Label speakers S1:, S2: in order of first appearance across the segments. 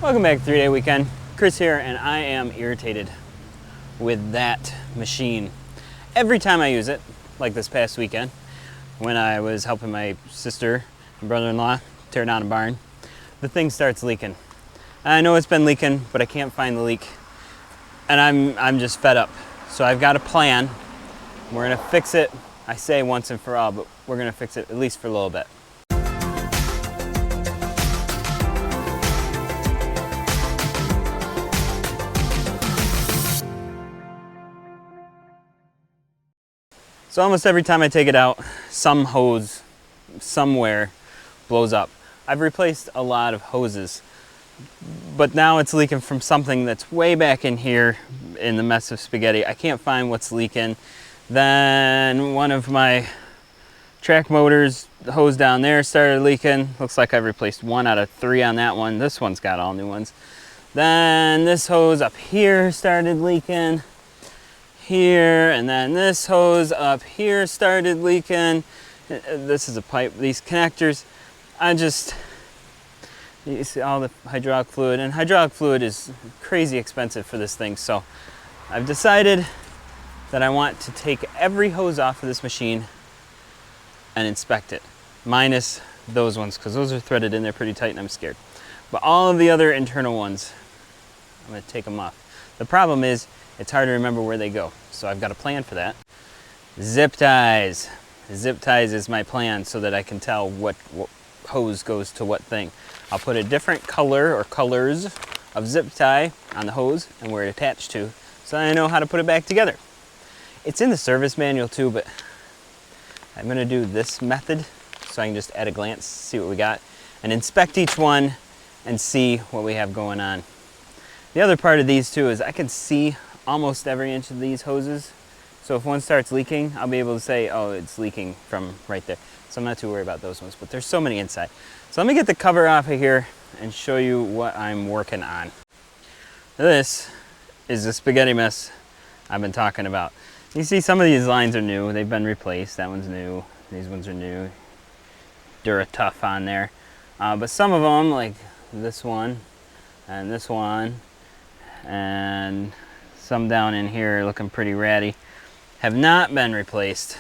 S1: Welcome back to 3-Day Weekend. Chris here, and I am irritated with that machine. Every time I use it, like this past weekend, when I was helping my sister and brother-in-law tear down a barn, the thing starts leaking. And I know it's been leaking, but I can't find the leak. And I'm just fed up. So I've got a plan. We're gonna fix it, I say once and for all, but we're gonna fix it at least for a little bit. So almost every time I take it out, some hose somewhere blows up. I've replaced a lot of hoses, but now it's leaking from something that's way back in here in the mess of spaghetti. I can't find what's leaking. Then one of my track motors, the hose down there started leaking. Looks like I've replaced 1 out of 3 on that one. This one's got all new ones. Then this hose up here started leaking. Here, and then this hose up here started leaking. This is a pipe, these connectors. You see all the hydraulic fluid, and hydraulic fluid is crazy expensive for this thing. So I've decided that I want to take every hose off of this machine and inspect it, minus those ones, because those are threaded in there pretty tight and I'm scared. But all of the other internal ones, I'm gonna take them off. The problem is, it's hard to remember where they go. So I've got a plan for that. Zip ties. Zip ties is my plan so that I can tell what hose goes to what thing. I'll put a different color or colors of zip tie on the hose and where it attached to, so I know how to put it back together. It's in the service manual too, but I'm gonna do this method so I can just at a glance see what we got and inspect each one and see what we have going on. The other part of these too is I can see almost every inch of these hoses. So if one starts leaking, I'll be able to say, oh, it's leaking from right there. So I'm not too worried about those ones, but there's so many inside. So let me get the cover off of here and show you what I'm working on. This is the spaghetti mess I've been talking about. You see some of these lines are new. They've been replaced. That one's new. These ones are new. Duratough on there. But some of them, like this one, and some down in here looking pretty ratty, have not been replaced.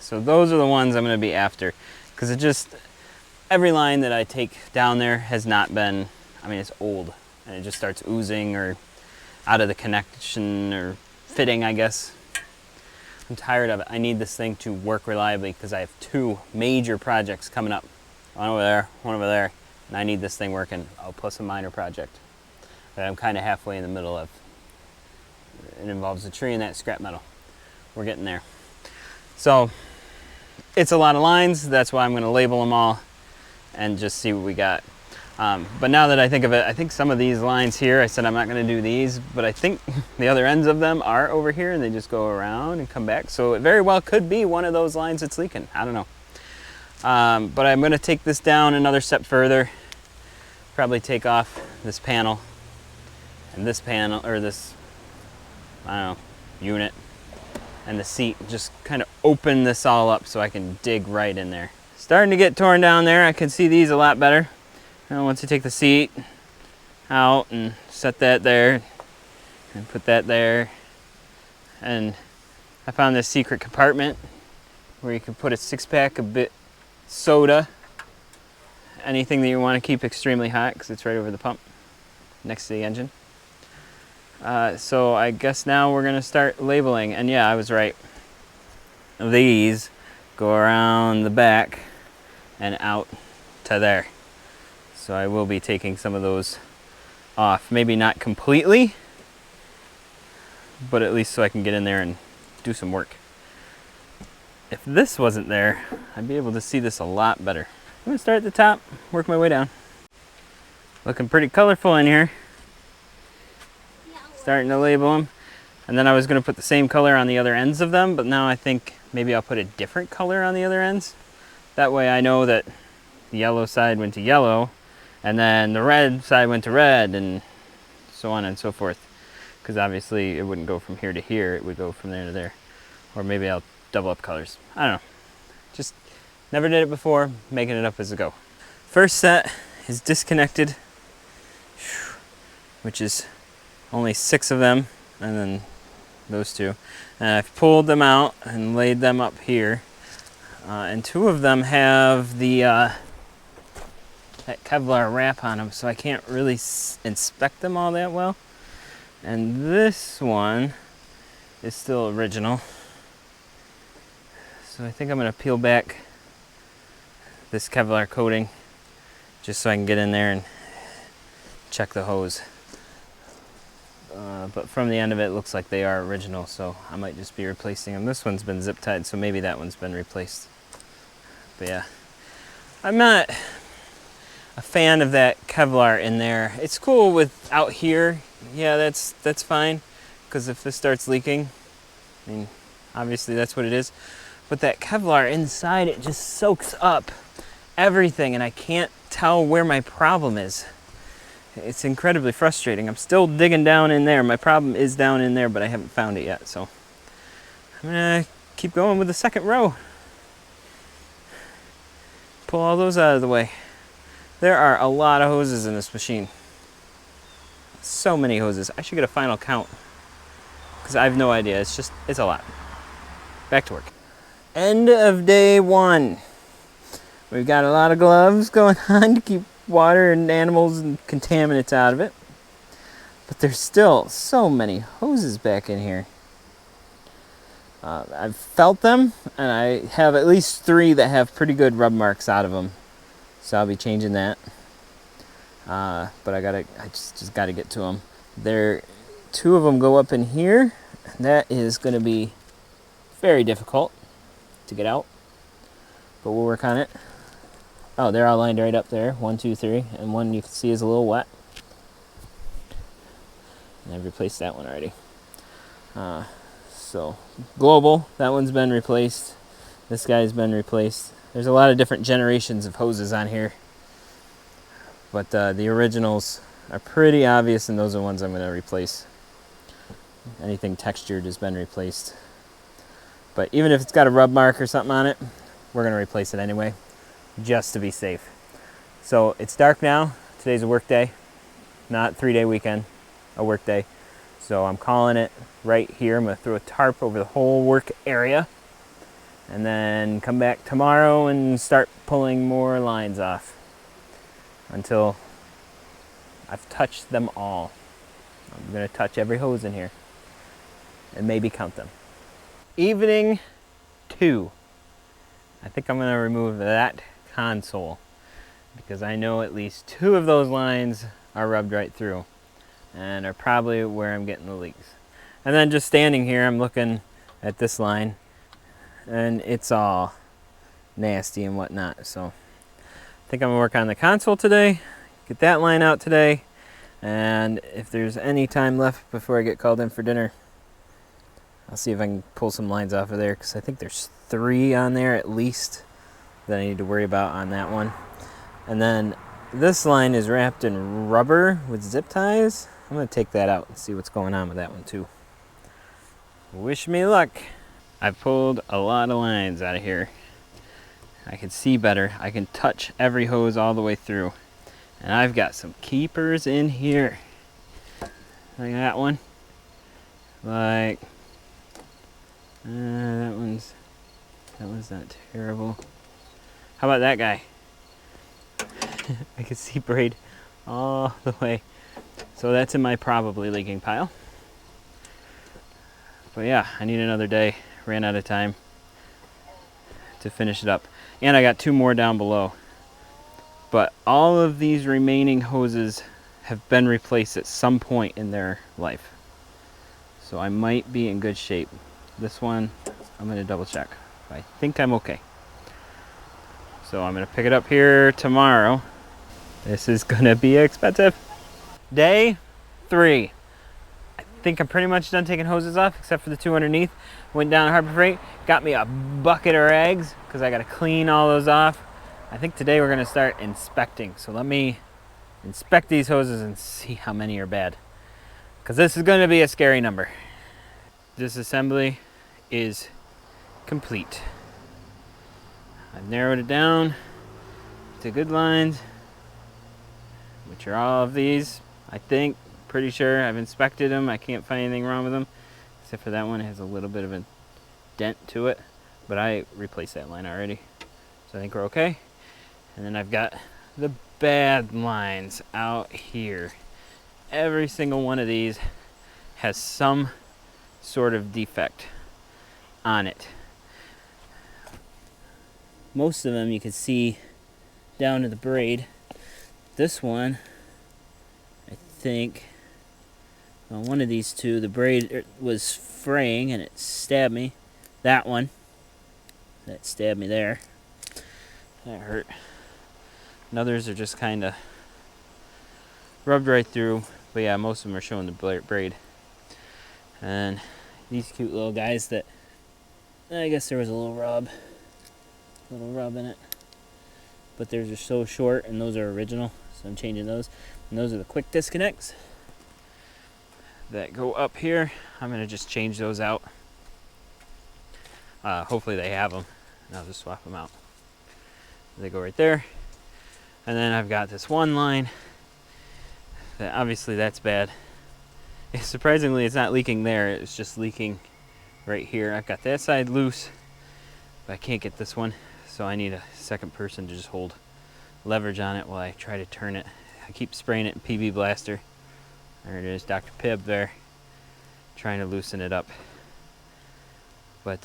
S1: So those are the ones I'm going to be after, because it just, every line that I take down there has not been, I mean, it's old and it just starts oozing or out of the connection or fitting, I guess. I'm tired of it. I need this thing to work reliably because I have 2 major projects coming up. One over there, and I need this thing working. Oh, plus a minor project that I'm kind of halfway in the middle of. It involves a tree and that scrap metal. We're getting there. So it's a lot of lines. That's why I'm going to label them all and just see what we got. But now that I think of it, I think some of these lines here, I said I'm not going to do these, but I think the other ends of them are over here and they just go around and come back. So it very well could be one of those lines that's leaking. I don't know. But I'm going to take this down another step further. Probably take off this panel and this panel, or this, I don't know, unit and the seat. Just kind of open this all up so I can dig right in there. Starting to get torn down there. I can see these a lot better. And once you take the seat out and set that there and put that there, and I found this secret compartment where you can put a 6-pack of soda, anything that you want to keep extremely hot, because it's right over the pump next to the engine. So I guess now we're going to start labeling. And yeah, I was right. These go around the back and out to there. So I will be taking some of those off. Maybe not completely, but at least so I can get in there and do some work. If this wasn't there, I'd be able to see this a lot better. I'm going to start at the top, work my way down. Looking pretty colorful in here. Starting to label them. And then I was going to put the same color on the other ends of them, but now I think maybe I'll put a different color on the other ends. That way I know that the yellow side went to yellow, and then the red side went to red, and so on and so forth. Because obviously it wouldn't go from here to here, it would go from there to there. Or maybe I'll double up colors. I don't know. Just never did it before, making it up as I go. First set is disconnected. which is only 6 of them, and then those 2. And I've pulled them out and laid them up here. And 2 of them have the that Kevlar wrap on them, so I can't really inspect them all that well. And this one is still original. So I think I'm gonna peel back this Kevlar coating just so I can get in there and check the hose. But from the end of it, looks like they are original, so I might just be replacing them. This one's been zip tied, so maybe that one's been replaced. But yeah, I'm not a fan of that Kevlar in there. It's cool with out here. Yeah, that's fine, because if this starts leaking, I mean, obviously that's what it is. But that Kevlar inside, it just soaks up everything, and I can't tell where my problem is. It's incredibly frustrating. I'm still digging down in there. My problem is down in there, but I haven't found it yet. So I'm gonna keep going with the second row. Pull all those out of the way. There are a lot of hoses in this machine. So many hoses. I should get a final count, because I have no idea. It's a lot. Back to work. End of day 1. We've got a lot of gloves going on to keep water and animals and contaminants out of it. But there's still so many hoses back in here. I've felt them, and I have at least 3 that have pretty good rub marks out of them. So I'll be changing that. But I just gotta get to them. 2 of them go up in here. That is gonna be very difficult to get out, but we'll work on it. Oh, they're all lined right up there. 1, 2, 3, and one you can see is a little wet. And I've replaced that one already. So global, that one's been replaced. This guy's been replaced. There's a lot of different generations of hoses on here, but the originals are pretty obvious, and those are the ones I'm going to replace. Anything textured has been replaced. But even if it's got a rub mark or something on it, we're going to replace it anyway, just to be safe. So it's dark now. Today's a work day, not 3-day weekend, a work day. So I'm calling it right here. I'm going to throw a tarp over the whole work area, and then come back tomorrow and start pulling more lines off until I've touched them all. I'm going to touch every hose in here and maybe count them. Evening 2. I think I'm going to remove that console, because I know at least 2 of those lines are rubbed right through and are probably where I'm getting the leaks. And then just standing here, I'm looking at this line, and it's all nasty and whatnot. So I think I'm going to work on the console today, get that line out today, and if there's any time left before I get called in for dinner, I'll see if I can pull some lines off of there, because I think there's 3 on there at least that I need to worry about on that one. And then this line is wrapped in rubber with zip ties. I'm going to take that out and see what's going on with that one too. Wish me luck. I've pulled a lot of lines out of here. I can see better. I can touch every hose all the way through. And I've got some keepers in here. Like that one. Like that one's not terrible. How about that guy? I can see braid all the way. So that's in my probably leaking pile. But yeah, I need another day. Ran out of time to finish it up. And I got 2 more down below. But all of these remaining hoses have been replaced at some point in their life. So I might be in good shape. This one, I'm going to double check. I think I'm okay. So I'm going to pick it up here tomorrow. This is going to be expensive. Day 3. I think I'm pretty much done taking hoses off, except for the 2 underneath. Went down to Harbor Freight, got me a bucket of rags, because I got to clean all those off. I think today we're going to start inspecting. So let me inspect these hoses and see how many are bad, because this is going to be a scary number. This assembly is complete. I've narrowed it down to good lines, which are all of these. I think pretty sure. I've inspected them. I can't find anything wrong with them, except for that one. It has a little bit of a dent to it, but I replaced that line already, so I think we're okay. And then I've got the bad lines out here. Every single one of these has some sort of defect on it. Most of them you can see down to the braid. This one, I think, well, one of these two, the braid was fraying and it stabbed me. That one, that stabbed me there. That hurt. And others are just kind of rubbed right through. But yeah, most of them are showing the braid. And these cute little guys that, I guess there was a little rub in it. But theirs are so short, and those are original, so I'm changing those. And those are the quick disconnects that go up here. I'm gonna just change those out. Hopefully they have them, and I'll just swap them out. They go right there. And then I've got this one line that obviously that's bad. Surprisingly, it's not leaking there. It's just leaking right here. I've got that side loose, but I can't get this one. So I need a second person to just hold leverage on it while I try to turn it. I keep spraying it in PB Blaster. There it is, Dr. Pibb there, trying to loosen it up. But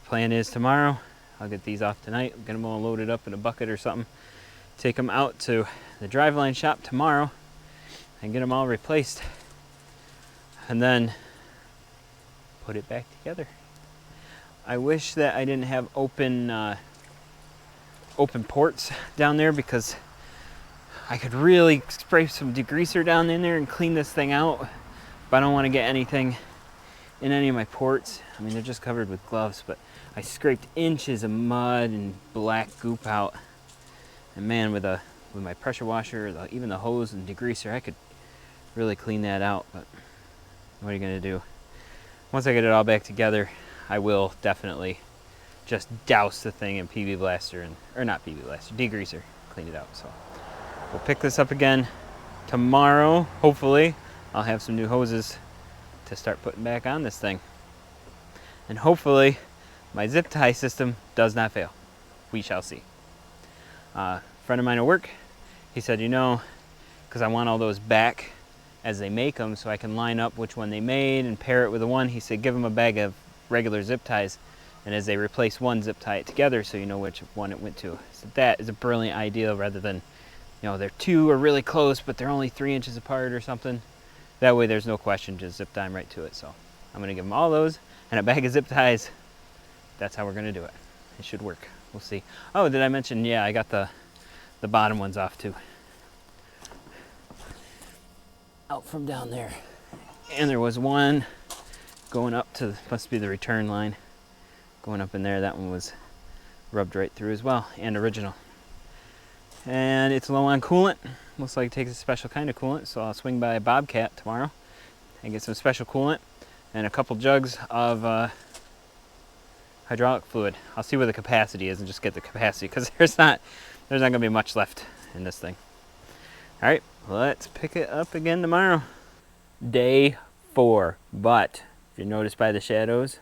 S1: plan is tomorrow, I'll get these off tonight, get them all loaded up in a bucket or something, take them out to the driveline shop tomorrow and get them all replaced. And then put it back together. I wish that I didn't have open ports down there, because I could really spray some degreaser down in there and clean this thing out, but I don't want to get anything in any of my ports. I mean, they're just covered with gloves, but I scraped inches of mud and black goop out, and man, with my pressure washer, even the hose and degreaser, I could really clean that out. But what are you gonna do? Once I get it all back together, I will definitely just douse the thing in PB Blaster, or not PB Blaster, degreaser, clean it out. So we'll pick this up again tomorrow. Hopefully I'll have some new hoses to start putting back on this thing, and hopefully my zip tie system does not fail. We shall see. A friend of mine at work, he said, you know, because I want all those back as they make them, so I can line up which one they made and pair it with the one. He said, give them a bag of regular zip ties, and as they replace one, zip tie it together so you know which one it went to. So that is a brilliant idea, rather than, you know, they're two are really close but they're only 3 inches apart or something. That way there's no question, just zip tie them right to it. So I'm gonna give them all those and a bag of zip ties. That's how we're gonna do it. It should work. We'll see. Oh, did I mention, yeah, I got the bottom ones off too. Out from down there. And there was one going up to, must be the return line, going up in there. That one was rubbed right through as well, and original. And it's low on coolant. Looks like it takes a special kind of coolant, so I'll swing by Bobcat tomorrow and get some special coolant and a couple jugs of hydraulic fluid. I'll see where the capacity is and just get the capacity, because there's not gonna be much left in this thing. All right, let's pick it up again tomorrow. Day 4, but if you notice by the shadows,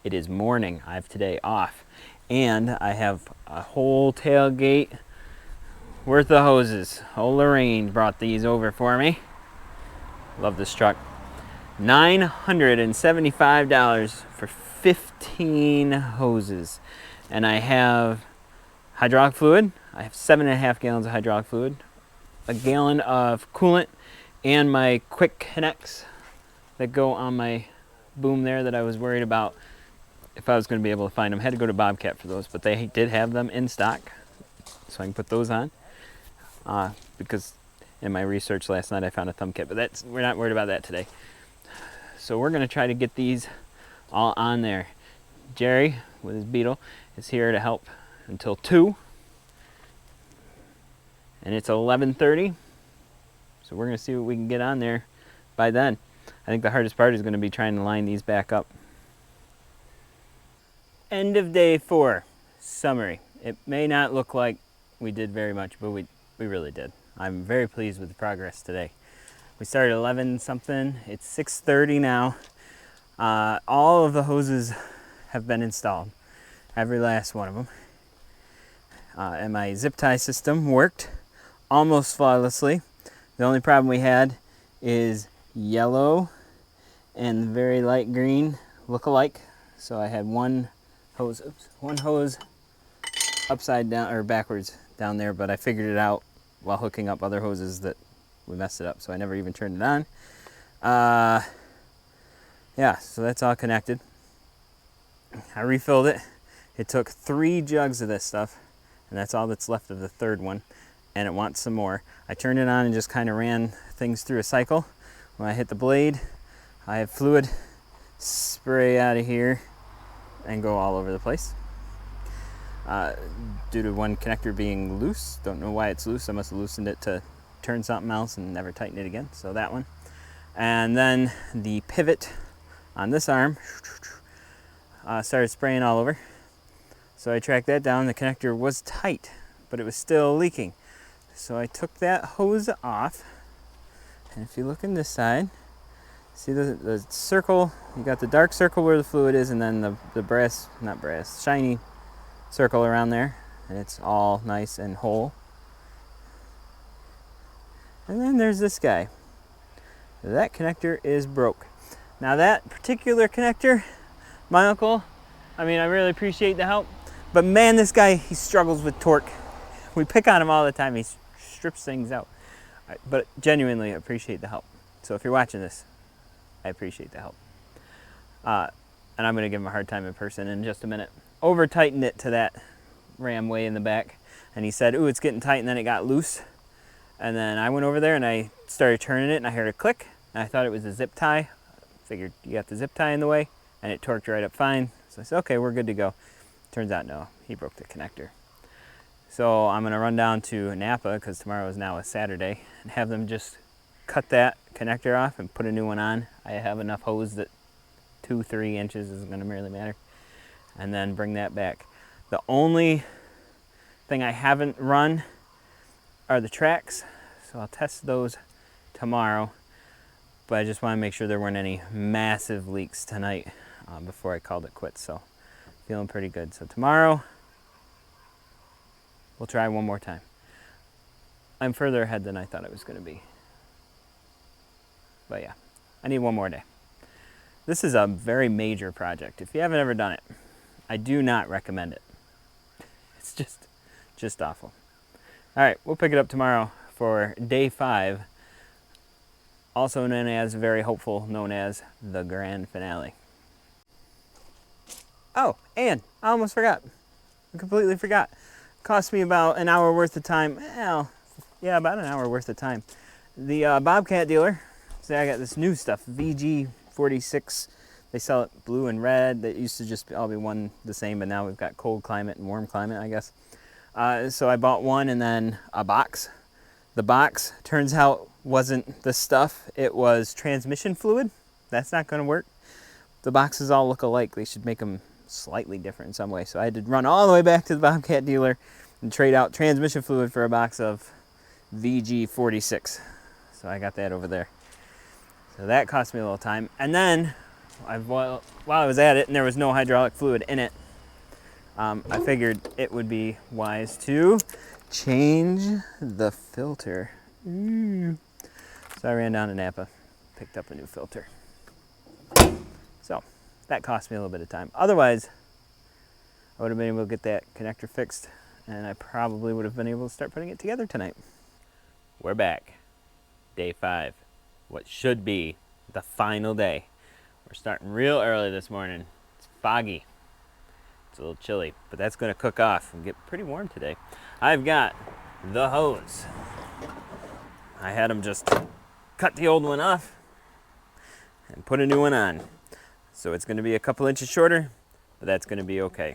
S1: it is morning. I have today off, and I have a whole tailgate worth of hoses. Old Lorraine brought these over for me. Love this truck. $975 for 15 hoses, and I have hydraulic fluid. I have 7.5 gallons of hydraulic fluid, a gallon of coolant, and my quick connects that go on my boom there that I was worried about if I was going to be able to find them. I had to go to Bobcat for those, but they did have them in stock, so I can put those on. Because in my research last night I found a thumb kit, but we're not worried about that today. So we're going to try to get these all on there. Jerry with his Beetle is here to help until 2, and it's 11:30, so we're going to see what we can get on there by then. I think the hardest part is going to be trying to line these back up. End of day 4. Summary. It may not look like we did very much, but we really did. I'm very pleased with the progress today. We started 11 something. It's 6:30 now. All of the hoses have been installed, every last one of them. And my zip tie system worked almost flawlessly. The only problem we had is yellow and very light green look alike. So I had one hose upside down or backwards down there, but I figured it out while hooking up other hoses that we messed it up, so I never even turned it on. Yeah, so that's all connected. I refilled it. It took 3 jugs of this stuff, and that's all that's left of the third one, and it wants some more. I turned it on and just kind of ran things through a cycle. When I hit the blade, I have fluid spray out of here and go all over the place. Due to one connector being loose, don't know why it's loose. I must have loosened it to turn something else and never tighten it again, so that one. And then the pivot on this arm started spraying all over. So I tracked that down. The connector was tight, but it was still leaking. So I took that hose off, and if you look in this side, see the circle, you got the dark circle where the fluid is, and then the shiny circle around there, and it's all nice and whole. And then there's this guy. That connector is broke. Now that particular connector, my uncle, I mean, I really appreciate the help, but man, this guy, he struggles with torque. We pick on him all the time. He strips things out. But genuinely appreciate the help. So if you're watching this, I appreciate the help. And I'm going to give him a hard time in person in just a minute. Over tightened it to that ram way in the back, and he said, ooh, it's getting tight, and then it got loose. And then I went over there and I started turning it, and I heard a click, and I thought it was a zip tie. Figured you got the zip tie in the way, and it torqued right up fine. So I said, okay, we're good to go. Turns out, no, he broke the connector. So I'm gonna run down to Napa, because tomorrow is now a Saturday, and have them just cut that connector off and put a new one on. I have enough hose that 2-3 inches isn't gonna really matter. And then bring that back. The only thing I haven't run are the tracks, so I'll test those tomorrow. But I just want to make sure there weren't any massive leaks tonight before I called it quits. So feeling pretty good. So tomorrow we'll try one more time. I'm further ahead than I thought I was going to be. But yeah, I need one more day. This is a very major project. If you haven't ever done it, I do not recommend it. It's just awful. All right, we'll pick it up tomorrow for day 5, also known as, very hopeful, known as the grand finale. Oh, and I almost forgot. I completely forgot. Cost me about an hour worth of time. Well, yeah, about an hour worth of time. The Bobcat dealer, say I got this new stuff, VG46. They sell it blue and red. That used to just all be one the same, but now we've got cold climate and warm climate, I guess. So I bought one and then a box. The box, turns out, wasn't the stuff. It was transmission fluid. That's not going to work. The boxes all look alike. They should make them slightly different in some way. So I had to run all the way back to the Bobcat dealer and trade out transmission fluid for a box of VG46. So I got that over there. So that cost me a little time. And then, while I was at it and there was no hydraulic fluid in it, I figured it would be wise to change the filter. So I ran down to Napa, picked up a new filter. So that cost me a little bit of time. Otherwise, I would have been able to get that connector fixed, and I probably would have been able to start putting it together tonight. We're back. Day 5. What should be the final day. We're starting real early this morning. It's foggy. It's a little chilly, but that's going to cook off and get pretty warm today. I've got the hose. I had them just cut the old one off and put a new one on. So it's going to be a couple inches shorter, but that's going to be okay.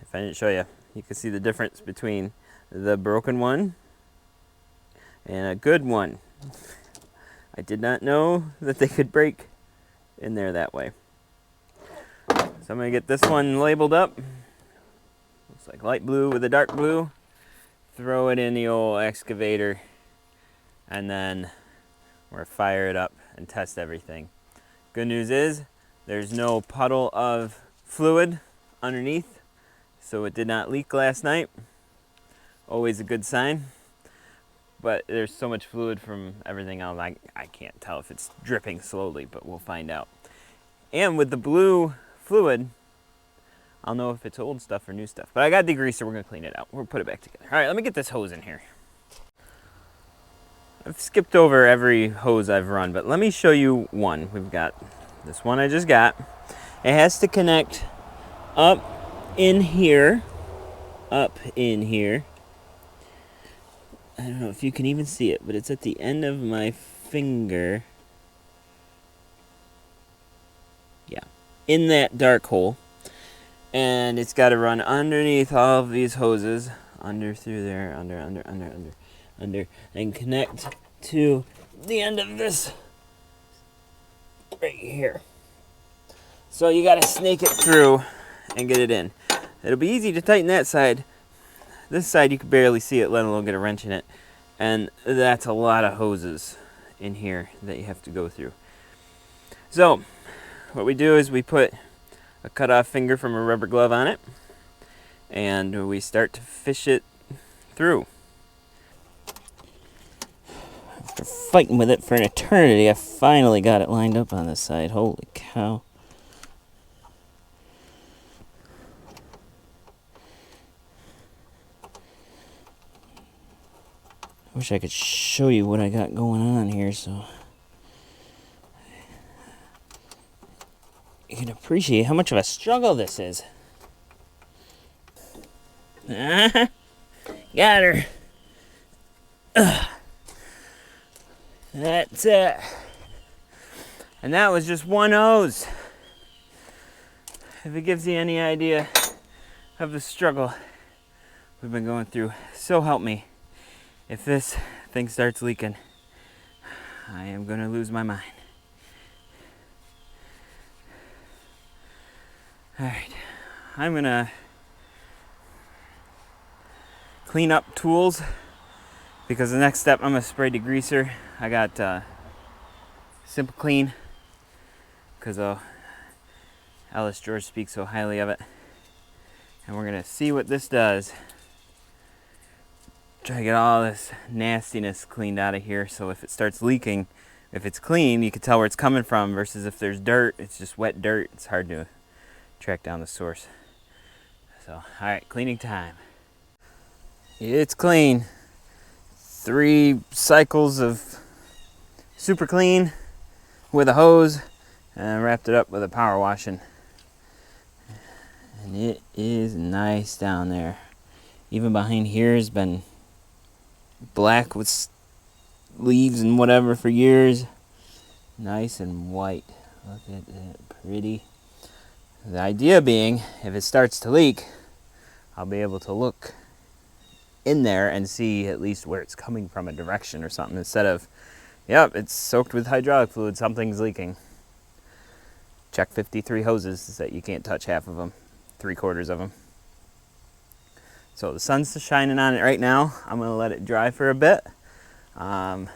S1: If I didn't show you, you can see the difference between the broken one and a good one. I did not know that they could break in there that way. So I'm going to get this one labeled up. Looks like light blue with a dark blue. Throw it in the old excavator, and then We're gonna fire it up and test everything. Good news is there's no puddle of fluid underneath, so it did not leak last night. Always a good sign. But there's so much fluid from everything else, I can't tell if it's dripping slowly, but we'll find out. And with the blue fluid, I'll know if it's old stuff or new stuff. But I got degreaser, we're gonna clean it out. We'll put it back together. All right, let me get this hose in here. I've skipped over every hose I've run, but let me show you one. We've got this one I just got. It has to connect up in here. I don't know if you can even see it, but it's at the end of my finger. Yeah, in that dark hole. And it's got to run underneath all of these hoses. Under, through there, under, and connect to the end of this right here. So you got to snake it through and get it in. It'll be easy to tighten that side. This side you can barely see it, let alone get a wrench in it. And that's a lot of hoses in here that you have to go through. So what we do is we put a cut-off finger from a rubber glove on it, and we start to fish it through. After fighting with it for an eternity, I finally got it lined up on this side. Holy cow. I wish I could show you what I got going on here so you can appreciate how much of a struggle this is. Got her. That's it. And that was just one hose. If it gives you any idea of the struggle we've been going through, so help me. If this thing starts leaking, I am going to lose my mind. Alright, I'm going to clean up tools because the next step I'm going to spray degreaser. I got Simple Clean because Alice George speaks so highly of it. And we're going to see what this does. Try to get all this nastiness cleaned out of here, so if it starts leaking, if it's clean, you can tell where it's coming from, versus if there's dirt, it's just wet dirt. It's hard to track down the source. So, alright, cleaning time. It's clean. 3 cycles of super clean with a hose, and I wrapped it up with a power washing. And it is nice down there. Even behind here has been black with leaves and whatever for years. Nice and white. Look at that, pretty. The idea being, if it starts to leak, I'll be able to look in there and see at least where it's coming from, a direction or something, instead of, yep, it's soaked with hydraulic fluid, something's leaking. Check 53 hoses that you can't touch half of them, 3/4 of them. So the sun's shining on it right now. I'm going to let it dry for a bit. I'm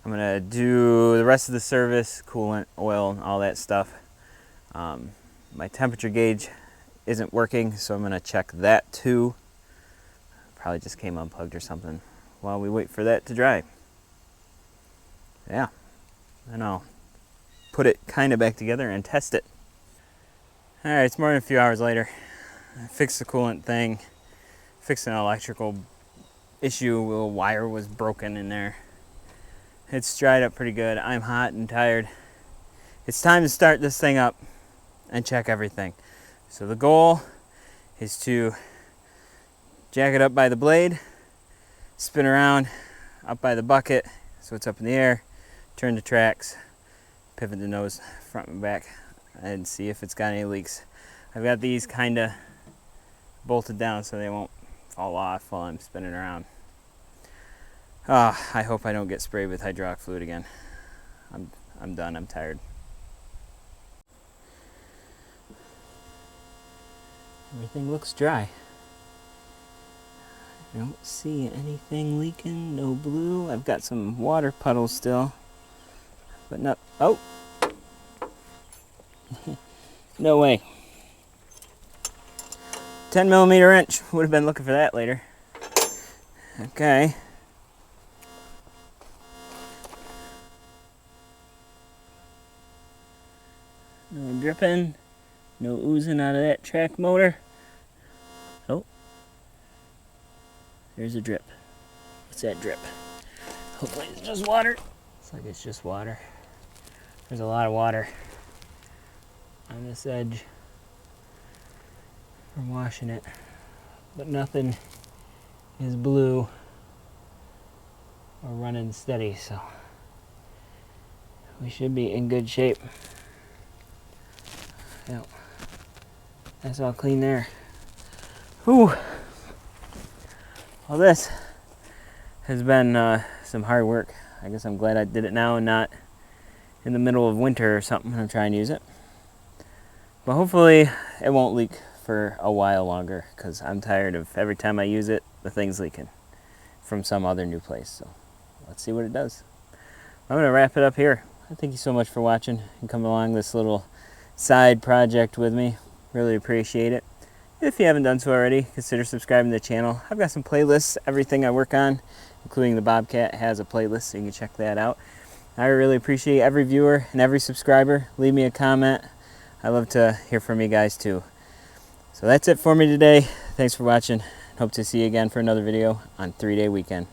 S1: going to do the rest of the service, coolant, oil, and all that stuff. My temperature gauge isn't working, so I'm going to check that too. Probably just came unplugged or something while we wait for that to dry. Yeah, and I'll put it kind of back together and test it. All right, it's more than a few hours later. I fixed the coolant thing, fixed an electrical issue, a little wire was broken in there. It's dried up pretty good. I'm hot and tired. It's time to start this thing up and check everything. So the goal is to jack it up by the blade, spin around up by the bucket so it's up in the air, turn the tracks, pivot the nose front and back, and see if it's got any leaks. I've got these kind of bolted down so they won't fall off while I'm spinning around. I hope I don't get sprayed with hydraulic fluid again. I'm done. I'm tired. Everything looks dry. I don't see anything leaking, no blue. I've got some water puddles still, but not, oh! No way. 10mm wrench, would have been looking for that later. Okay. No dripping, no oozing out of that track motor. Oh, there's a drip. What's that drip? Hopefully it's just water. Looks like it's just water. There's a lot of water on this edge from washing it, but nothing is blue or running steady, so we should be in good shape. Yep. That's all clean there. Whew. Well, this has been some hard work. I guess I'm glad I did it now and not in the middle of winter or something when I'm trying to use it. But hopefully it won't leak for a while longer, because I'm tired of every time I use it, the thing's leaking from some other new place. So let's see what it does. I'm going to wrap it up here. Thank you so much for watching and coming along this little side project with me. Really appreciate it. If you haven't done so already, consider subscribing to the channel. I've got some playlists. Everything I work on, including the Bobcat, has a playlist, so you can check that out. I really appreciate every viewer and every subscriber. Leave me a comment. I love to hear from you guys too. So that's it for me today. Thanks for watching. Hope to see you again for another video on 3-Day Weekend.